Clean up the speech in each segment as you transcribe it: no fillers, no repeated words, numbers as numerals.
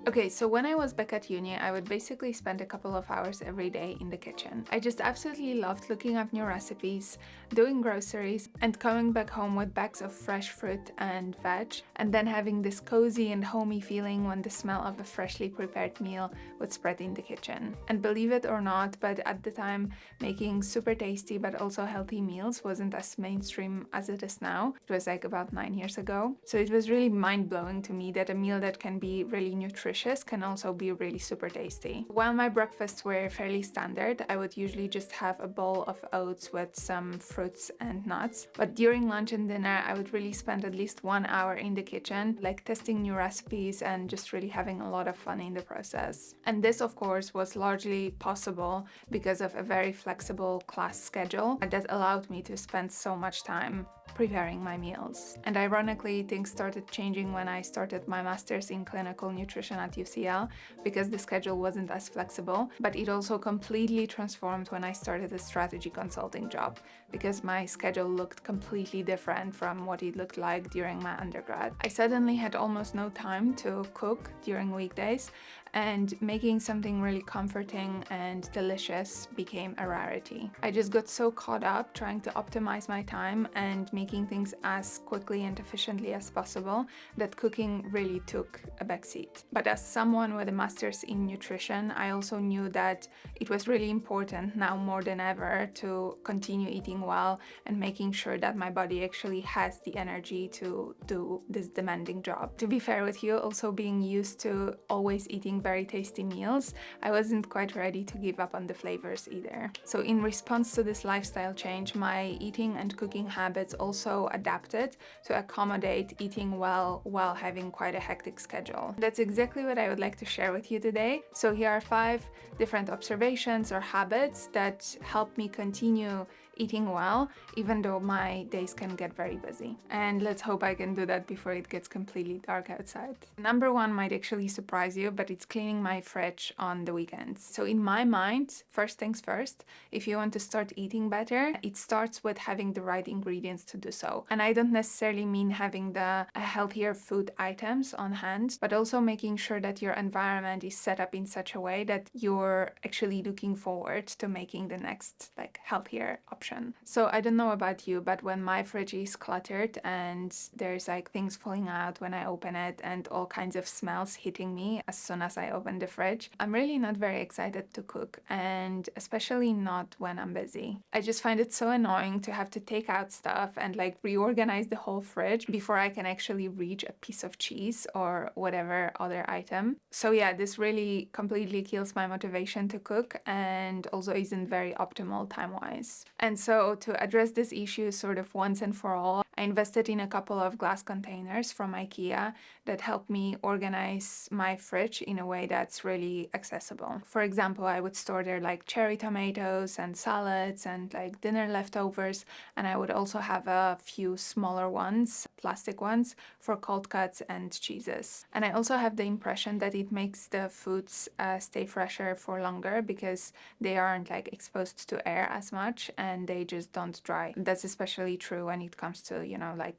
Okay, so when I was back at uni, I would basically spend a couple of hours every day in the kitchen. I just absolutely loved looking up new recipes, doing groceries, and coming back home with bags of fresh fruit and veg, and then having this cozy and homey feeling when the smell of a freshly prepared meal would spread in the kitchen. And believe it or not, but at the time, making super tasty but also healthy meals wasn't as mainstream as it is now. It was like about 9 years ago. So it was really mind-blowing to me that a meal that can be really nutritious can also be really super tasty. While my breakfasts were fairly standard, I would usually just have a bowl of oats with some fruits and nuts. But during lunch and dinner, I would really spend at least 1 hour in the kitchen, like testing new recipes and just really having a lot of fun in the process. And this, of course, was largely possible because of a very flexible class schedule that allowed me to spend so much time preparing my meals. And ironically, things started changing when I started my master's in clinical nutrition at UCL because the schedule wasn't as flexible, but it also completely transformed when I started a strategy consulting job because my schedule looked completely different from what it looked like during my undergrad. I suddenly had almost no time to cook during weekdays, and making something really comforting and delicious became a rarity. I just got so caught up trying to optimize my time and making things as quickly and efficiently as possible that cooking really took a backseat. But as someone with a master's in nutrition, I also knew that it was really important now more than ever to continue eating well and making sure that my body actually has the energy to do this demanding job. To be fair with you, also being used to always eating very tasty meals, I wasn't quite ready to give up on the flavors either. So in response to this lifestyle change, my eating and cooking habits also adapted to accommodate eating well while having quite a hectic schedule. That's exactly what I would like to share with you today. So here are 5 different observations or habits that help me continue eating well, even though my days can get very busy. And let's hope I can do that before it gets completely dark outside. Number 1 might actually surprise you, but it's cleaning my fridge on the weekends. So in my mind, first things first, if you want to start eating better, it starts with having the right ingredients to do so. And I don't necessarily mean having the healthier food items on hand, but also making sure that your environment is set up in such a way that you're actually looking forward to making the next healthier option. So I don't know about you, but when my fridge is cluttered and there's things falling out when I open it and all kinds of smells hitting me as soon as I open the fridge, I'm really not very excited to cook, and especially not when I'm busy. I just find it so annoying to have to take out stuff and reorganize the whole fridge before I can actually reach a piece of cheese or whatever other item. So yeah, this really completely kills my motivation to cook and also isn't very optimal time-wise. And so to address this issue sort of once and for all, I invested in a couple of glass containers from IKEA that help me organize my fridge in a way that's really accessible. For example, I would store there cherry tomatoes and salads and dinner leftovers, and I would also have a few smaller ones, plastic ones, for cold cuts and cheeses. And I also have the impression that it makes the foods stay fresher for longer because they aren't exposed to air as much and they just don't dry. That's especially true when it comes to,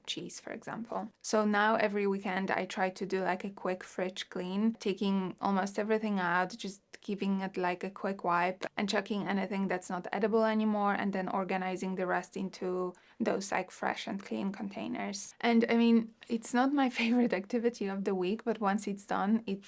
cheese, for example. So now every weekend I try to do a quick fridge clean, taking almost everything out, just giving it a quick wipe and chucking anything that's not edible anymore, and then organizing the rest into those fresh and clean containers. And I mean, it's not my favorite activity of the week, but once it's done, it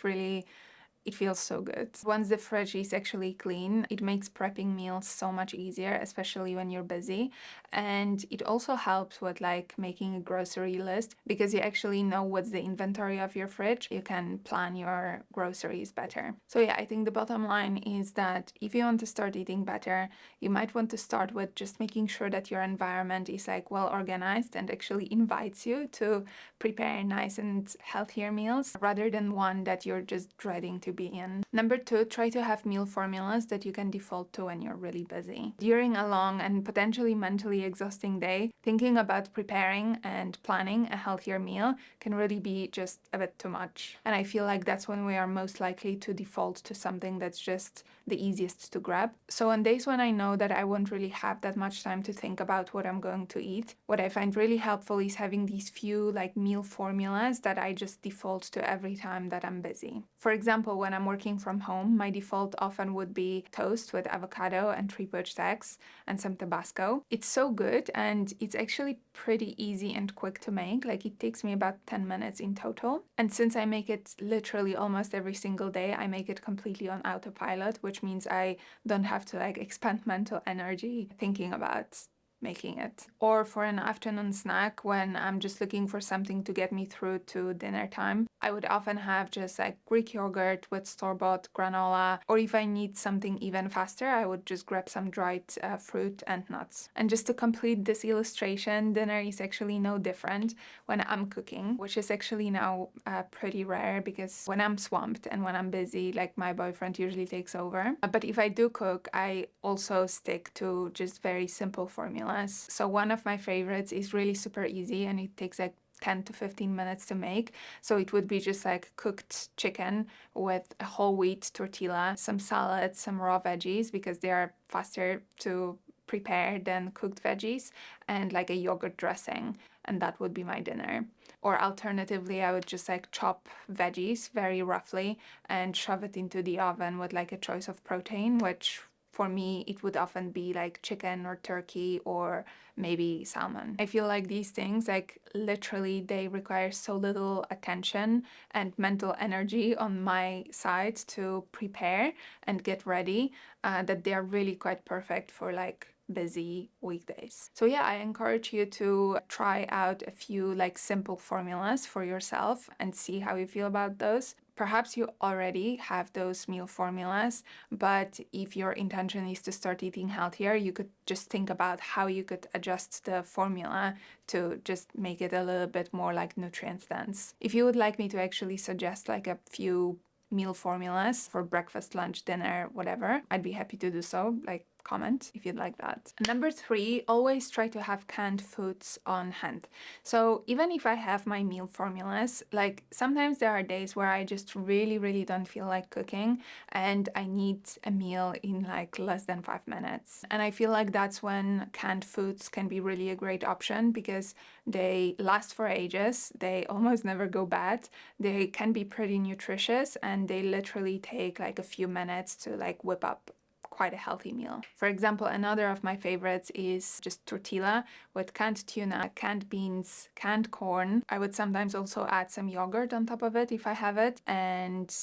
feels so good. Once the fridge is actually clean, it makes prepping meals so much easier, especially when you're busy. And it also helps with making a grocery list because you actually know what's the inventory of your fridge. You can plan your groceries better. So yeah, I think the bottom line is that if you want to start eating better, you might want to start with just making sure that your environment is well organized and actually invites you to prepare nice and healthier meals rather than one that you're just dreading to be in. Number 2, try to have meal formulas that you can default to when you're really busy. During a long and potentially mentally exhausting day, thinking about preparing and planning a healthier meal can really be just a bit too much. And I feel like that's when we are most likely to default to something that's just the easiest to grab. So on days when I know that I won't really have that much time to think about what I'm going to eat, what I find really helpful is having these few like meal formulas that I just default to every time that I'm busy. For example, when I'm working from home, my default often would be toast with avocado and 3 poached eggs and some Tabasco. It's so good and it's actually pretty easy and quick to make. Like it takes me about 10 minutes in total. And since I make it literally almost every single day, I make it completely on autopilot, which means I don't have to like expend mental energy thinking about making it. Or for an afternoon snack when I'm just looking for something to get me through to dinner time, I would often have just like Greek yogurt with store-bought granola, or if I need something even faster, I would just grab some dried fruit and nuts. And just to complete this illustration, dinner is actually no different when I'm cooking, which is actually now pretty rare because when I'm swamped and when I'm busy, like my boyfriend usually takes over. But if I do cook, I also stick to just very simple formulas. So one of my favorites is really super easy and it takes like 10 to 15 minutes to make. So it would be just like cooked chicken with a whole wheat tortilla, some salad, some raw veggies because they are faster to prepare than cooked veggies, and like a yogurt dressing. And that would be my dinner. Or alternatively, I would just like chop veggies very roughly and shove it into the oven with like a choice of protein, which for me, it would often be like chicken or turkey or maybe salmon. I feel like these things, like literally, they require so little attention and mental energy on my side to prepare and get ready that they are really quite perfect for like busy weekdays. So yeah, I encourage you to try out a few like simple formulas for yourself and see how you feel about those. Perhaps you already have those meal formulas, but if your intention is to start eating healthier, you could just think about how you could adjust the formula to just make it a little bit more like nutrient dense. If you would like me to actually suggest like a few meal formulas for breakfast, lunch, dinner, whatever, I'd be happy to do so. Like, comment if you'd like that. Number 3, always try to have canned foods on hand. So even if I have my meal formulas, like sometimes there are days where I just really don't feel like cooking and I need a meal in like less than 5 minutes. And I feel like that's when canned foods can be really a great option because they last for ages, they almost never go bad, they can be pretty nutritious, and they literally take like a few minutes to like whip up quite a healthy meal. For example, another of my favorites is just tortilla with canned tuna, canned beans, canned corn. I would sometimes also add some yogurt on top of it if I have it, and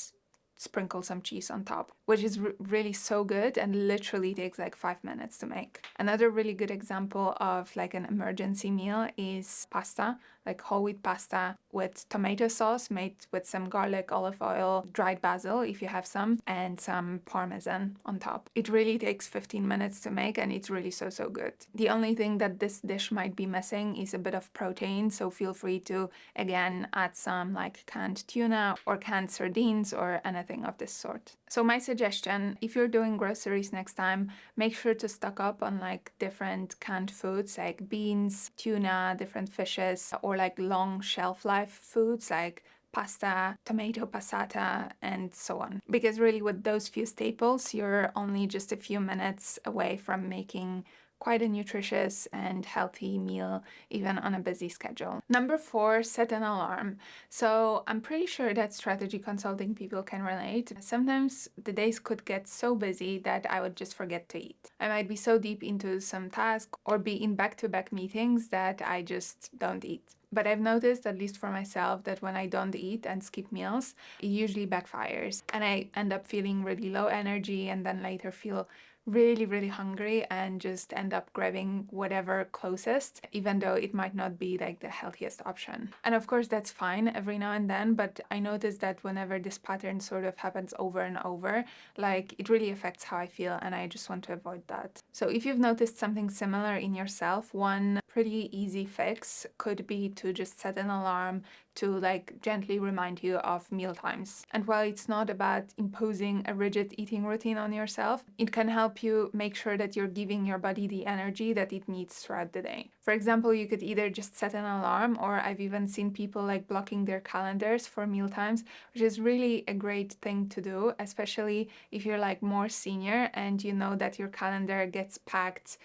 sprinkle some cheese on top, which is really so good and literally takes like 5 minutes to make. Another really good example of like an emergency meal is pasta, like whole wheat pasta with tomato sauce made with some garlic, olive oil, dried basil if you have some, and some parmesan on top. It really takes 15 minutes to make and it's really so good. The only thing that this dish might be missing is a bit of protein, so feel free to again add some like canned tuna or canned sardines or anything of this sort. So my suggestion, if you're doing groceries next time, make sure to stock up on like different canned foods like beans, tuna, different fishes, or like long shelf life foods like pasta, tomato passata, and so on. Because really with those few staples, you're only just a few minutes away from making quite a nutritious and healthy meal, even on a busy schedule. Number 4, set an alarm. So I'm pretty sure that strategy consulting people can relate. Sometimes the days could get so busy that I would just forget to eat. I might be so deep into some task or be in back-to-back meetings that I just don't eat. But I've noticed, at least for myself, that when I don't eat and skip meals, it usually backfires. And I end up feeling really low energy and then later feel really hungry and just end up grabbing whatever closest, even though it might not be like the healthiest option. And of course that's fine every now and then, but I notice that whenever this pattern sort of happens over and over, like it really affects how I feel, and I just want to avoid that. So if you've noticed something similar in yourself, one pretty easy fix could be to just set an alarm to like gently remind you of meal times. And while it's not about imposing a rigid eating routine on yourself, it can help you make sure that you're giving your body the energy that it needs throughout the day. For example, you could either just set an alarm, or I've even seen people like blocking their calendars for meal times, which is really a great thing to do, especially if you're like more senior and you know that your calendar gets packed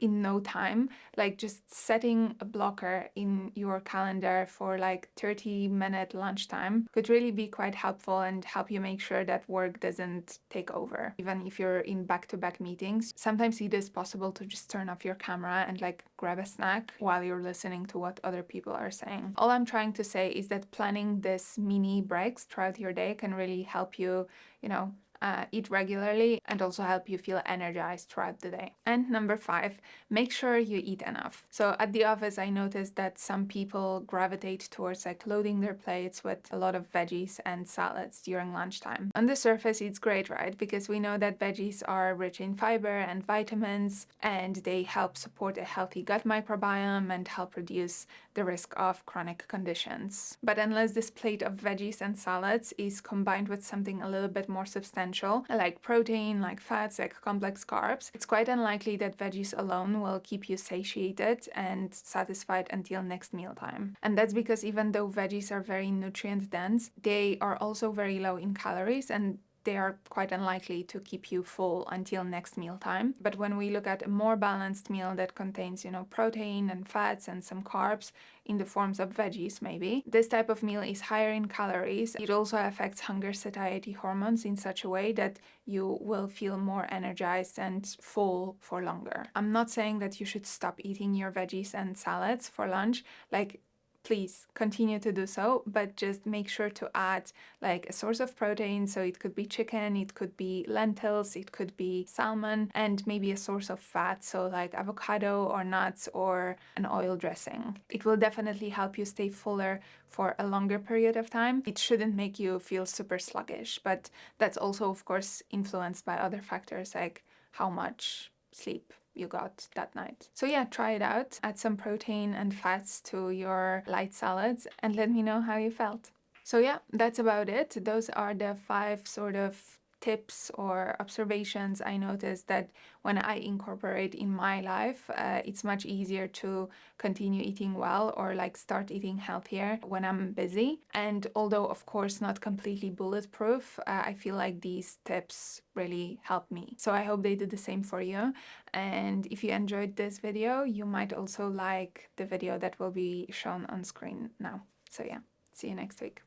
in no time. Like just setting a blocker in your calendar for like 30-minute lunchtime could really be quite helpful and help you make sure that work doesn't take over. Even if you're in back-to-back meetings, sometimes it is possible to just turn off your camera and like grab a snack while you're listening to what other people are saying. All I'm trying to say is that planning this mini breaks throughout your day can really help you, eat regularly and also help you feel energized throughout the day. And number 5, make sure you eat enough. So at the office, I noticed that some people gravitate towards like loading their plates with a lot of veggies and salads during lunchtime. On the surface, it's great, right? Because we know that veggies are rich in fiber and vitamins, and they help support a healthy gut microbiome and help reduce the risk of chronic conditions. But unless this plate of veggies and salads is combined with something a little bit more substantial, like protein, like fats, like complex carbs, it's quite unlikely that veggies alone will keep you satiated and satisfied until next mealtime. And that's because even though veggies are very nutrient dense, they are also very low in calories, and they are quite unlikely to keep you full until next mealtime. But when we look at a more balanced meal that contains, protein and fats and some carbs in the forms of veggies maybe, this type of meal is higher in calories. It also affects hunger satiety hormones in such a way that you will feel more energized and full for longer. I'm not saying that you should stop eating your veggies and salads for lunch. Like, please continue to do so, but just make sure to add like a source of protein. So it could be chicken, it could be lentils, it could be salmon, and maybe a source of fat, so like avocado or nuts or an oil dressing. It will definitely help you stay fuller for a longer period of time. It shouldn't make you feel super sluggish, but that's also of course influenced by other factors like how much sleep you got that night. So yeah, try it out. Add some protein and fats to your light salads and let me know how you felt. So yeah, that's about it. Those are the 5 sort of tips or observations I noticed that when I incorporate in my life, it's much easier to continue eating well or like start eating healthier when I'm busy. And although of course not completely bulletproof, I feel like these tips really help me. So I hope they do the same for you. And if you enjoyed this video, you might also like the video that will be shown on screen now. So yeah, see you next week.